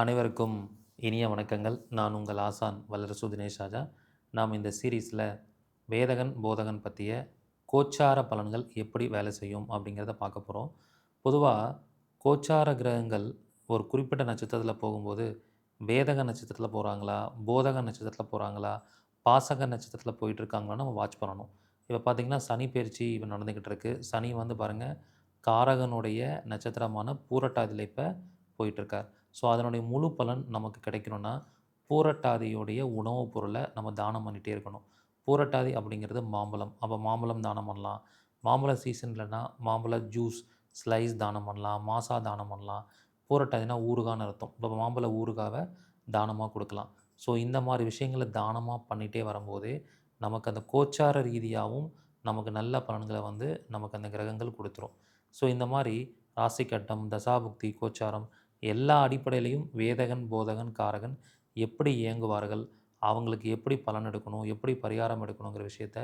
அனைவருக்கும் இனிய வணக்கங்கள். நான் உங்கள் ஆசான் வல்லரசு தினேஷ் ராஜா. நாம் இந்த சீரீஸில் வேதகன், போதகன் பற்றிய கோச்சார பலன்கள் எப்படி வேலை செய்யும் அப்படிங்கிறத பார்க்க போகிறோம். பொதுவாக கோச்சார கிரகங்கள் ஒரு குறிப்பிட்ட நட்சத்திரத்தில் போகும்போது, வேதக நட்சத்திரத்தில் போகிறாங்களா, போதக நட்சத்திரத்தில் போகிறாங்களா, பாசக நட்சத்திரத்தில் போயிட்டுருக்காங்களான்னு நம்ம வாட்ச் பண்ணணும். இப்போ பார்த்திங்கன்னா சனி பயிற்சி இப்போ நடந்துக்கிட்டு இருக்கு. சனி வந்து பாருங்கள் காரகனுடைய நட்சத்திரமான பூரட்டாதியில் இப்போ போயிட்டுருக்கார். ஸோ அதனுடைய முழு பலன் நமக்கு கிடைக்கணும்னா, பூரட்டாதியுடைய உணவுப் பொருளை நம்ம தானம் பண்ணிகிட்டே இருக்கணும். பூரட்டாதி அப்படிங்கிறது மாம்பழம். அப்போ மாம்பழம் தானம் பண்ணலாம். மாம்பழ சீசன் இல்லைன்னா மாம்பழ ஜூஸ், ஸ்லைஸ் தானம் பண்ணலாம். மாசா தானம் பண்ணலாம். பூரட்டாதினா ஊறுகான்னு அர்த்தம். இப்போ மாம்பழ ஊறுகாவை தானமாக கொடுக்கலாம். ஸோ இந்த மாதிரி விஷயங்கள தானமாக பண்ணிகிட்டே வரும்போதே, நமக்கு அந்த கோச்சார ரீதியாகவும் நமக்கு நல்ல பலன்களை வந்து நமக்கு அந்த கிரகங்கள் கொடுத்துரும். ஸோ இந்த மாதிரி ராசி கட்டம், தசாபுக்தி, கோச்சாரம் எல்லா அடிப்படையிலையும் வேதகன், போதகன், காரகன் எப்படி இயங்குவார்கள், அவங்களுக்கு எப்படி பலன் எடுக்கணும், எப்படி பரிகாரம் எடுக்கணுங்கிற விஷயத்த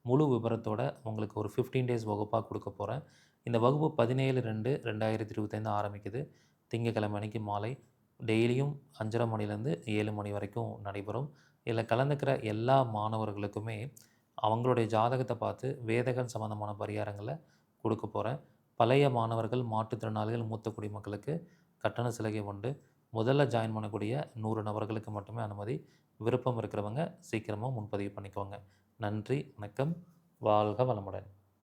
முழு விபரத்தோட உங்களுக்கு ஒரு 15 டேஸ் வகுப்பாக கொடுக்க போகிறேன். இந்த வகுப்பு 17/2/2025 ஆரம்பிக்குது. திங்கட்கிழமை அன்னைக்கு மாலை டெய்லியும் 5:30 மணிலேருந்து 7 மணி வரைக்கும் நடைபெறும். இதில் கலந்துக்கிற எல்லா மாணவர்களுக்குமே அவங்களுடைய ஜாதகத்தை பார்த்து வேதகன் சம்மந்தமான பரிகாரங்களை கொடுக்க போகிறேன். பழைய மாணவர்கள், மாற்றுத்திறனாளிகள், மூத்த குடிமக்களுக்கு கட்டண சலுகை உண்டு. முதல்ல ஜாயின் பண்ணக்கூடிய 100 நபர்களுக்கு மட்டுமே அனுமதி. விருப்பம் இருக்கிறவங்க சீக்கிரமாக முன்பதிவு பண்ணிக்கோங்க. நன்றி, வணக்கம். வாழ்க வளமுடன்.